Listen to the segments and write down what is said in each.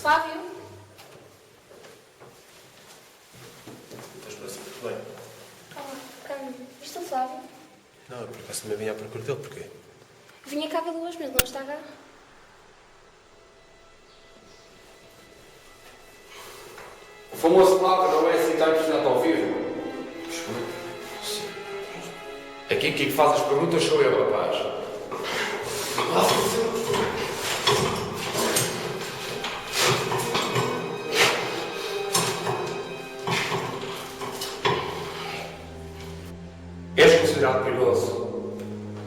Flávio? Estás para si, tudo bem? Calma, viste o Flávio? Não, eu por acaso também vim à procura dele, porquê? Vinha cá vê-lo hoje, mas não está cá. O famoso Flávio não é assim tão impressionante ao vivo. Aqui quem faz as perguntas sou eu, rapaz. És considerado perigoso.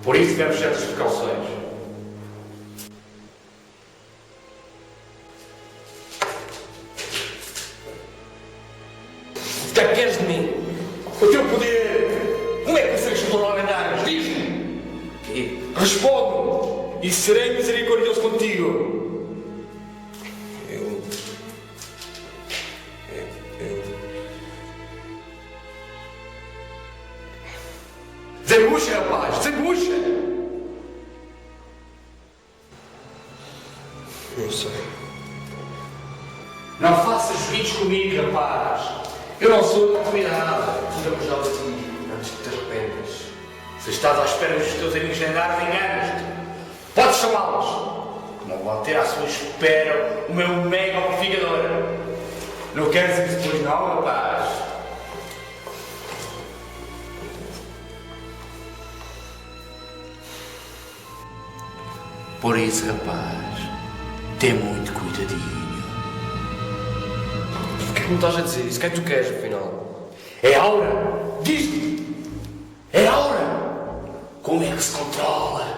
Por isso deves certas precauções. O que é que queres de mim? O teu poder! Como é que consegues controlar lendários? Diz-me! Responde-me! E serei misericordioso contigo! Eu... Desembucha, rapaz! Desembucha! Não sei. Não faças vídeos comigo, rapaz! Eu não sou da comunidade. Tiramos já de ti, antes que te arrependas. Se estás à espera dos teus amigos lendários, enganas-te. Podes chamá-los. Não vão ter à sua espera o meu mega amplificador. Não queres isso depois não, rapaz? Por isso, rapaz, tem muito cuidadinho. Porquê que me estás a dizer isso? O que é que tu queres, afinal? É a hora! Diz-me! É a hora! Como é que se controla?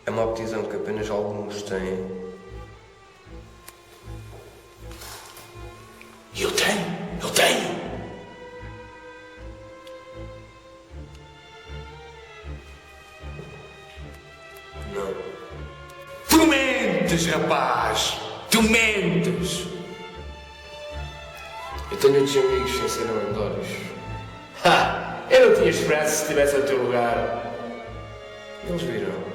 É uma aptidão que apenas alguns têm. E eu tenho! Eu tenho! Não. Tu mentes, rapaz! Tu mentes! Eu tenho outros amigos sem serem lendários. Ha! Eu não tinha esperança se estivesse ao teu lugar. Eles viram.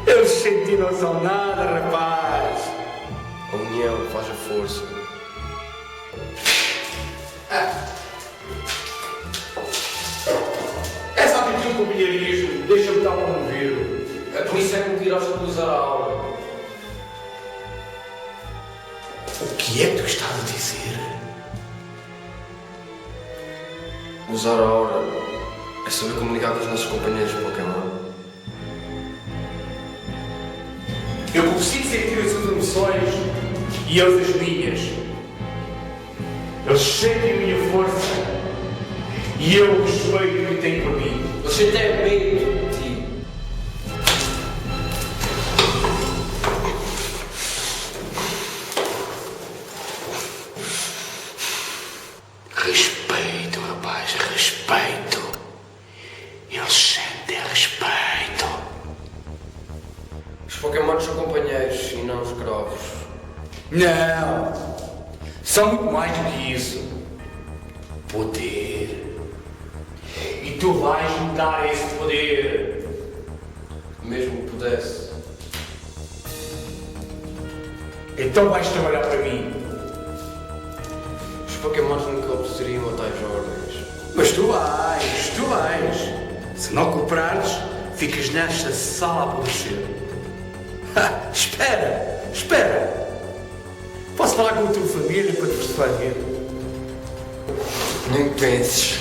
Eles senti não são nada, rapaz! A união faz a força. Essa atitude com o bilharismo deixa-me tão comovido. É por isso é que me tiraste de usar a aula. O que é que tu estás a dizer? Usar a aura é saber comunicar com os nossos companheiros de Pokémon. Eu consigo sentir as suas emoções e eles as minhas. Eles sentem a minha força e eu o respeito que têm por mim. Você tem medo de ti. Respeito, rapaz, respeito. Eles sentem respeito. Os Pokémons são companheiros e não escravos. Não! São muito mais do que isso. Poder. E tu vais me dar esse poder. Mesmo que pudesse. Então vais trabalhar para mim. Os Pokémons nunca obedeceriam a tais ordens. Mas tu vais, tu vais. Se não cooperares, ficas nesta sala a apodrecer. Espera, espera. Posso falar com a tua família para te persuadir? Nem penses.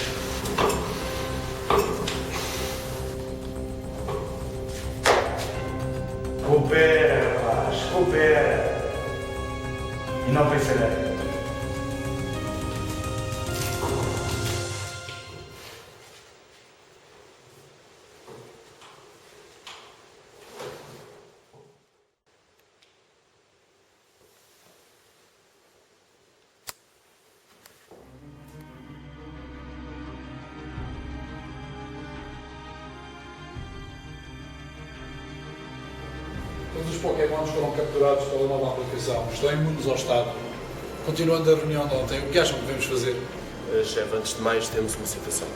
Coopera, rapaz, coopera. E não pensarei. Todos os Pokémons foram capturados pela nova aplicação. Estão imunes ao estado. Continuando a reunião de ontem, o que acham que devemos fazer? Chefe, antes de mais, temos uma situação.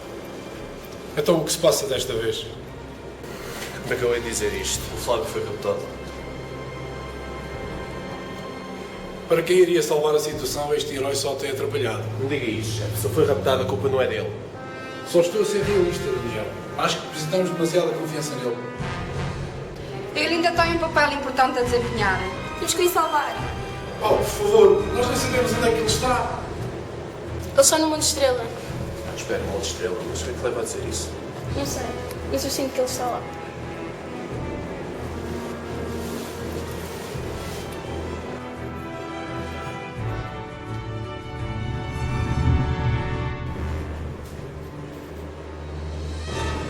Então, o que se passa desta vez? Como é que eu hei de dizer isto? O Flávio foi raptado. Para quem iria salvar a situação, este herói só tem atrapalhado. Não diga isso, chefe. Se eu fui raptado, a culpa não é dele. Só estou a ser realista, Daniel. Acho que depositamos demasiada confiança nele. Ele ainda tem um papel importante a desempenhar. Temos que o ir salvar. Oh, por favor, nós nem sabemos onde é que ele está. Ele está no Monte Estrela. Espera, uma outra estrela. Mas o que é que leva a dizer isso? Não sei, mas eu sinto que ele está lá.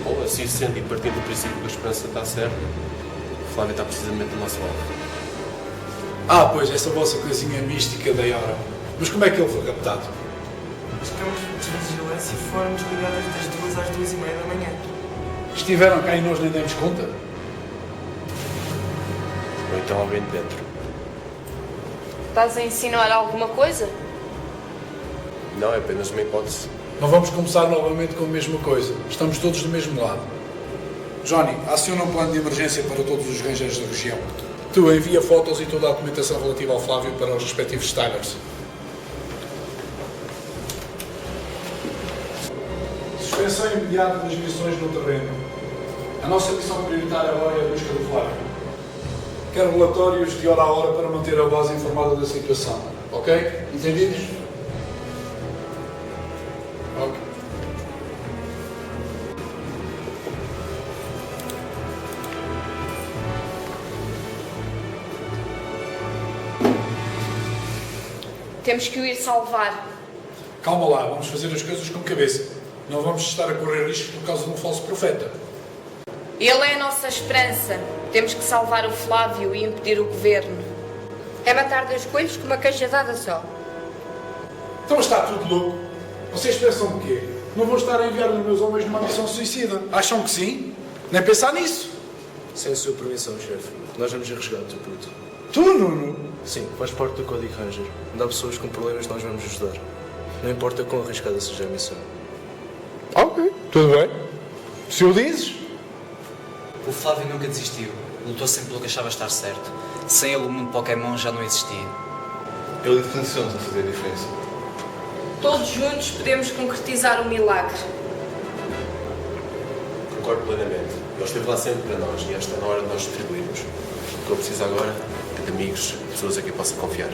Bom, assim sendo e partindo do princípio que a esperança está certa, o Flávio está precisamente do nosso alvo. Ah, pois, essa vossa coisinha mística da Yara. Mas como é que ele foi captado? Ficamos de vigilância e fomos ligadas das 2 às 2h30 da manhã. Estiveram cá e nós nem demos conta? Ou então alguém de dentro. Estás a insinuar alguma coisa? Não, é apenas uma hipótese. Não vamos começar novamente com a mesma coisa. Estamos todos do mesmo lado. Johnny, aciona um plano de emergência para todos os rangers da região. Tu envia fotos e toda a documentação relativa ao Flávio para os respectivos Steiners. Suspensão imediata das missões no terreno. A nossa missão prioritária agora é a busca do Flávio. Quero relatórios de hora a hora para manter a base informada da situação. Ok? Entendidos? Ok. Temos que o ir salvar. Calma lá, vamos fazer as coisas com cabeça. Não vamos estar a correr risco por causa de um falso profeta. Ele é a nossa esperança. Temos que salvar o Flávio e impedir o governo. É matar 2 coelhos com uma cajadada só. Então está tudo louco. Vocês pensam o quê? Não vou estar a enviar os meus homens numa missão suicida. Acham que sim? Nem pensar nisso. Sem a sua permissão, chefe. Nós vamos arriscar o teu puto. Tu, Nuno? Sim, faz parte do Código Ranger. Onde há pessoas com problemas, nós vamos ajudar. Não importa quão arriscada seja a missão. Ok, tudo bem. Se o dizes. O Flávio nunca desistiu. Lutou sempre pelo que achava estar certo. Sem ele, o mundo Pokémon já não existia. Ele diferenciou-nos a fazer a diferença. Todos juntos podemos concretizar o milagre. Concordo plenamente. Ele esteve lá sempre para nós e esta é a hora de nós distribuirmos. O que eu preciso agora é de amigos, pessoas a quem possa confiar.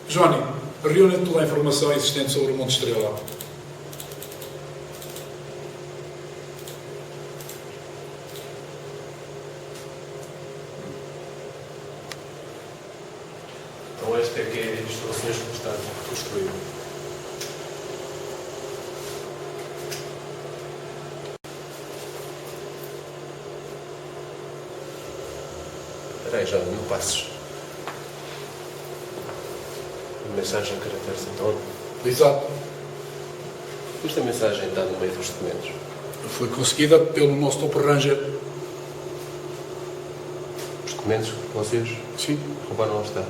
Johnny, reúne toda a informação existente sobre o Monte Estrela. Então esta é que é as instalações que está construído. Espera aí, já não passes. Mensagem em caracteres então. Exato. Esta mensagem está no meio dos documentos. Foi conseguida pelo nosso Top Ranger. Os documentos que vocês Sim, roubaram lá está.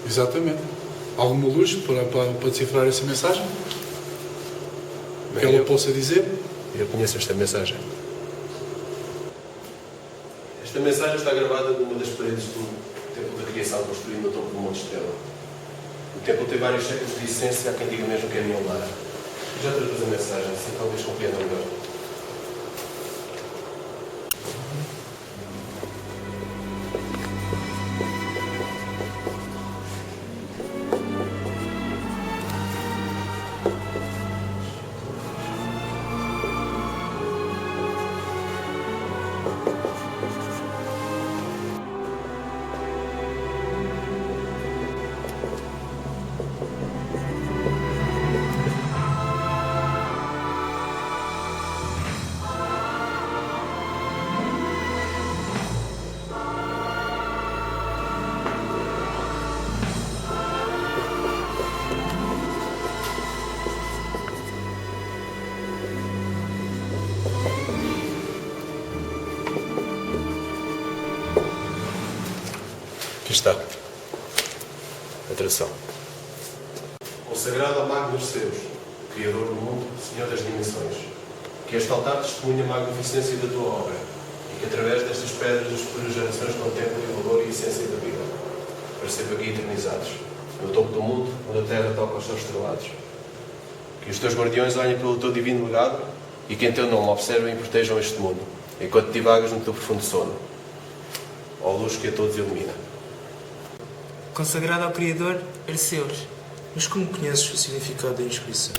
exatamente. Alguma luz para decifrar essa mensagem? Bem, Que ela eu- possa dizer? Eu conheço esta mensagem. Esta mensagem está gravada numa das paredes do templo da criação construído no topo do Monte Estrela. O templo tem vários séculos de essência, há quem diga mesmo que é milenar. Já traduz a mensagem, assim talvez compreendam melhor. Aqui está. Atração. Consagrado ao Magnus Zeus, Criador do mundo, Senhor das dimensões, que este altar testemunha a magnificência da tua obra e que através destas pedras as futuras gerações contemplem o valor e a essência da vida, para sempre aqui eternizados, no topo do mundo, onde a terra toca os seus estrelados. Que os teus guardiões olhem pelo teu divino legado e que em teu nome observem e protejam este mundo, enquanto divagas no teu profundo sono, ó luz que a todos ilumina. Consagrado ao Criador, Arceus. Mas como conheces o significado da inscrição?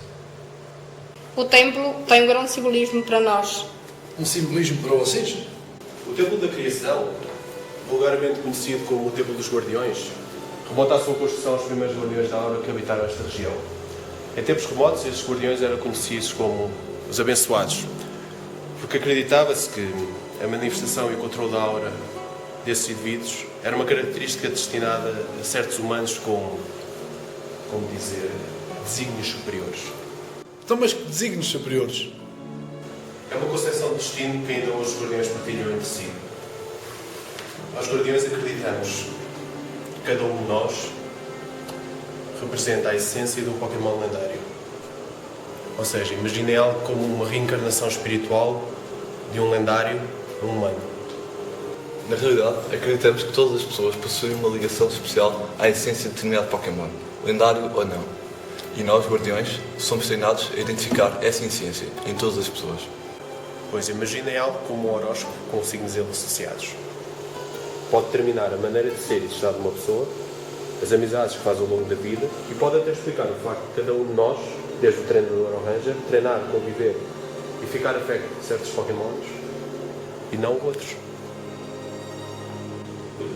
O templo tem um grande simbolismo para nós. Um simbolismo para vocês? O Templo da Criação, vulgarmente conhecido como o Templo dos Guardiões, remonta à sua construção aos primeiros guardiões da aura que habitaram esta região. Em tempos remotos, estes guardiões eram conhecidos como os abençoados, porque acreditava-se que a manifestação e o controle da aura desses indivíduos era uma característica destinada a certos humanos com, como dizer, desígnios superiores. Então, mas que desígnios superiores? É uma concepção de destino que ainda hoje os guardiões partilham entre si. Nós guardiões acreditamos que cada um de nós representa a essência de um Pokémon lendário. Ou seja, imaginem algo como uma reencarnação espiritual de um lendário a um humano. Na realidade, acreditamos que todas as pessoas possuem uma ligação especial à essência de determinado Pokémon, lendário ou não. E nós, guardiões, somos treinados a identificar essa essência em todas as pessoas. Pois imaginem algo como um horóscopo com signos associados. Pode determinar a maneira de ser e de estar de uma pessoa, as amizades que faz ao longo da vida e pode até explicar o facto de cada um de nós, desde o treinador ao ranger, treinar, conviver e ficar afecto de certos Pokémons e não outros.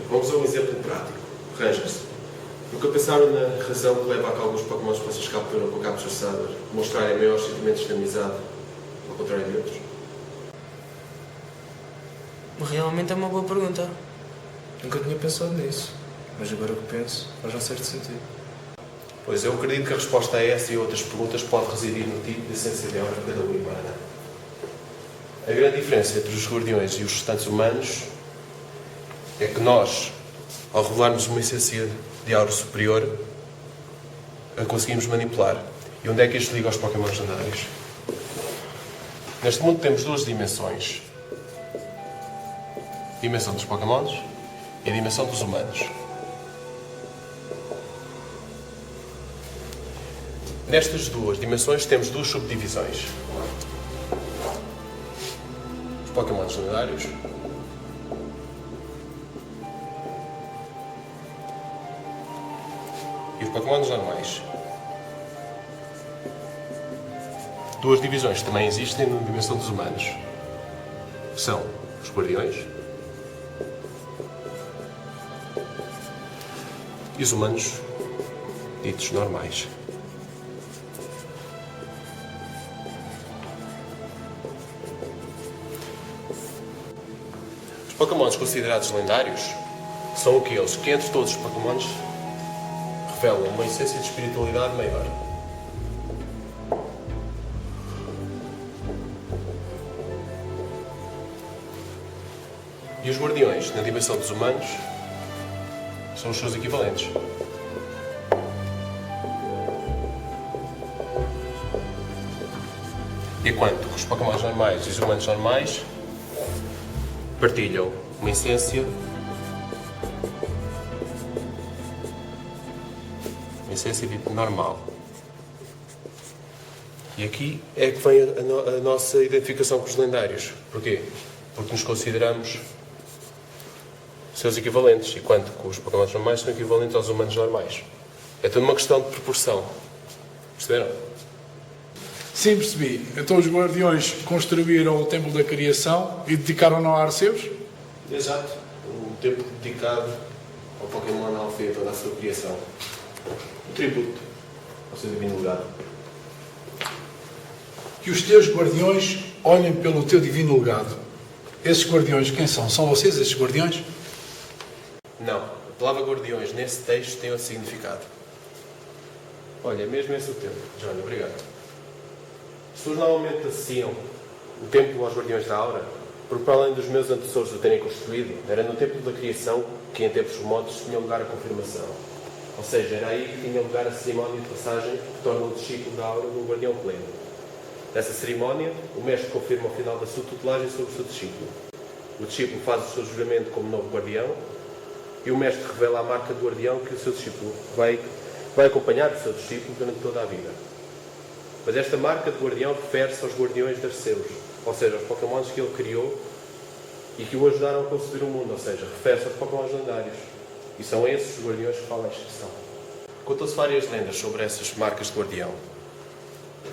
Vamos a um exemplo prático. Rangers. Nunca pensaram na razão que leva a que alguns Pokémons que vocês capturam com cabos Saber mostrarem maiores sentimentos de amizade ao contrário de outros? Realmente é uma boa pergunta. Nunca tinha pensado nisso, mas agora que penso, faz um certo sentido. Pois eu acredito que a resposta a essa e outras perguntas pode residir no tipo de essência de aura que cada um emana. A grande diferença entre os guardiões e os restantes humanos é que nós, ao revelarmos uma essência de aura superior, a conseguimos manipular. E onde é que isto liga aos Pokémons lendários? Neste mundo temos duas dimensões. A dimensão dos Pokémons e a dimensão dos humanos. Nestas duas dimensões temos duas subdivisões. Os Pokémons lendários e os Pokémons normais. Duas divisões também existem na dimensão dos humanos. São os Guardiões e os humanos ditos normais. Os Pokémons considerados lendários são aqueles que, entre todos os Pokémons, revelam uma essência de espiritualidade maior. E os Guardiões, na dimensão dos humanos, são os seus equivalentes. Enquanto que os Pokémons normais e os humanos normais partilham uma essência normal. E aqui é que vem a nossa identificação com os lendários. Porquê? Porque nos consideramos seus equivalentes, enquanto que os Pokémon normais são equivalentes aos humanos normais. É tudo uma questão de proporção. Perceberam? Sim, percebi. Então os Guardiões construíram o Templo da Criação e dedicaram-no a Arceus? Exato. Um templo dedicado ao Pokémon Alpha e a toda a sua criação. Um tributo ao seu divino legado. Que os teus Guardiões olhem pelo teu divino legado. Esses Guardiões quem são? São vocês esses Guardiões? Não. A palavra Guardiões nesse texto tem outro significado. Olha, é mesmo esse o termo. Johnny, obrigado. As pessoas normalmente associam o templo aos Guardiões da Aura, porque para além dos meus antecessores o terem construído, era no templo da criação que em tempos remotos tinha lugar a confirmação. Ou seja, era aí que tinha lugar a cerimónia de passagem que torna o discípulo da Aura um guardião pleno. Nessa cerimónia, o mestre confirma o final da sua tutelagem sobre o seu discípulo. O discípulo faz o seu juramento como novo guardião e o mestre revela a marca do guardião que o seu discípulo vai acompanhar o seu discípulo durante toda a vida. Mas esta marca de guardião refere-se aos guardiões de Arceus, ou seja, aos Pokémons que ele criou e que o ajudaram a conceber o mundo, ou seja, refere-se aos Pokémons lendários. E são esses os guardiões que falam a inscrição. Contam-se várias lendas sobre essas marcas de guardião.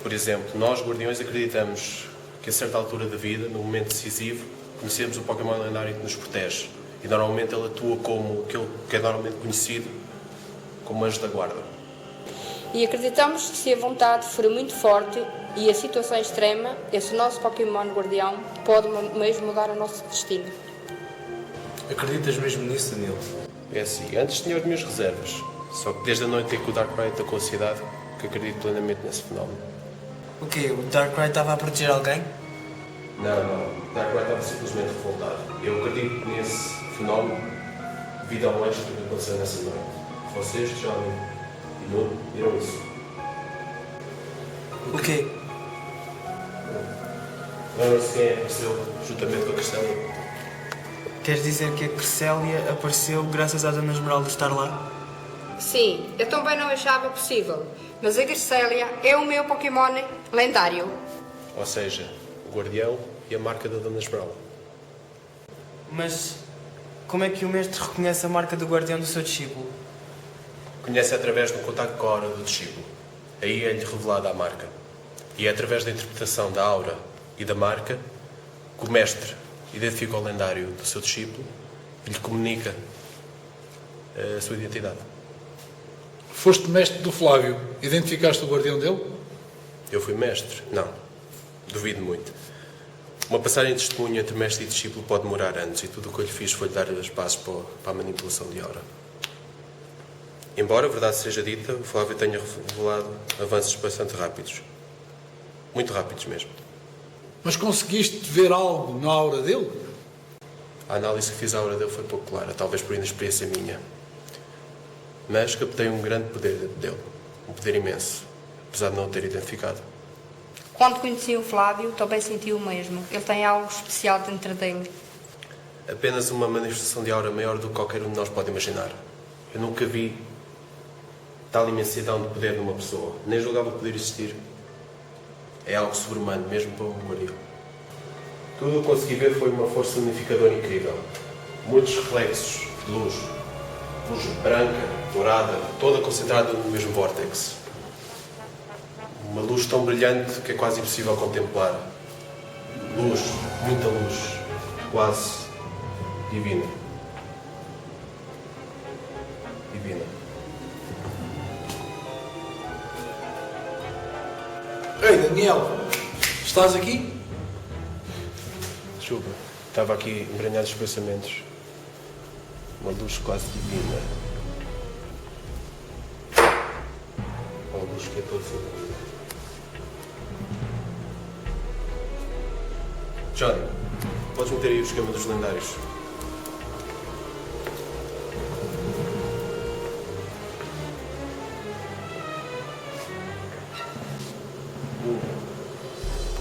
Por exemplo, nós, guardiões, acreditamos que a certa altura da vida, no momento decisivo, conhecemos o Pokémon lendário que nos protege. E normalmente ele atua como aquele que é normalmente conhecido como anjo da guarda. E acreditamos que se a vontade for muito forte e a situação é extrema, esse nosso Pokémon guardião pode mesmo mudar o nosso destino. Acreditas mesmo nisso, Daniel? É assim, antes tinha as minhas reservas, só que desde a noite em que o Darkrai atacou a cidade, que acredito plenamente nesse fenómeno. O quê? O Darkrai estava a proteger alguém? Não, o Darkrai estava simplesmente revoltado. Eu acredito nesse fenómeno devido ao extra que aconteceu nessa noite. Vocês, Johnny e Nuno, viram isso? O quê? Lembram-se quem apareceu juntamente com a Cristélia? Queres dizer que a Cressélia apareceu graças à Dona Esmeralda estar lá? Sim, eu também não achava possível, mas a Cressélia é o meu Pokémon lendário. Ou seja, o guardião e a marca da Dona Esmeralda. Mas como é que o mestre reconhece a marca do guardião do seu discípulo? Conhece através do contacto com a aura do discípulo. Aí é-lhe revelada a marca. E é através da interpretação da aura e da marca que o mestre identifica o lendário do seu discípulo e lhe comunica a sua identidade. Foste mestre do Flávio. Identificaste o guardião dele? Eu fui mestre? Não. Duvido muito. Uma passagem de testemunho entre mestre e discípulo pode demorar anos e tudo o que eu lhe fiz foi dar as bases para a manipulação de aura. Embora a verdade seja dita, o Flávio tenha revelado avanços bastante rápidos. Muito rápidos mesmo. Mas conseguiste ver algo na aura dele? A análise que fiz à aura dele foi pouco clara, talvez por inexperiência minha. Mas captei um grande poder dele. Um poder imenso, apesar de não o ter identificado. Quando conheci o Flávio, também senti o mesmo. Ele tem algo especial dentro dele. Apenas uma manifestação de aura maior do que qualquer um de nós pode imaginar. Eu nunca vi tal imensidão de poder numa pessoa. Nem julgava poder existir. É algo sobre-humano, mesmo para um guardião. Tudo o que consegui ver foi uma força unificadora incrível. Muitos reflexos de luz. Luz branca, dourada, toda concentrada no mesmo vórtex. Uma luz tão brilhante que é quase impossível contemplar. Luz, muita luz, quase divina. Divina. Ei, Daniel, estás aqui? Desculpa, estava aqui embranhado dos pensamentos. Uma luz quase divina. Uma luz que é toda assim. Johnny, podes meter aí o esquema dos lendários.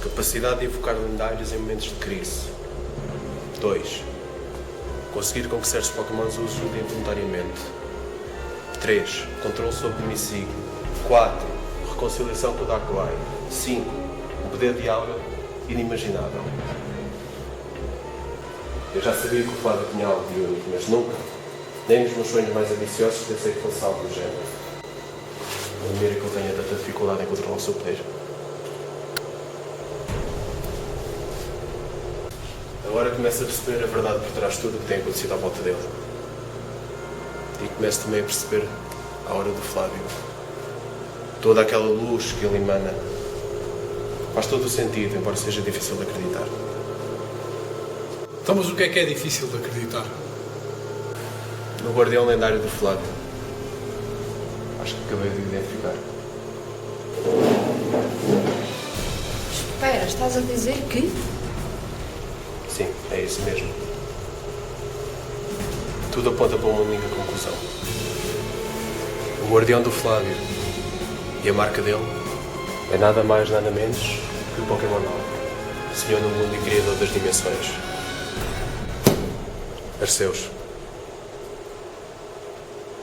Capacidade de invocar lendários em momentos de crise. 2. Conseguir com que certos Pokémon os ajudem voluntariamente. 3. Controle sobre o Missigno. 4. Reconciliação com o Darkrai. 5. Um poder de aura inimaginável. Eu já sabia que o Flávio tinha algo de único, mas nunca, nem nos meus sonhos mais ambiciosos, pensei que fosse algo do género. Não admira que ele tenha tanta dificuldade em controlar o seu poder. Agora começo a perceber a verdade por trás de tudo o que tem acontecido à volta dele. E começo também a perceber a aura do Flávio. Toda aquela luz que ele emana. Faz todo o sentido, embora seja difícil de acreditar. Então, mas o que é difícil de acreditar? No guardião lendário do Flávio. Acho que acabei de identificar. Espera, estás a dizer que... Sim, é isso mesmo. Tudo aponta para uma única conclusão. O guardião do Flávio e a marca dele é nada mais, nada menos que o Pokémon Senhor no mundo e criador das dimensões. Arceus.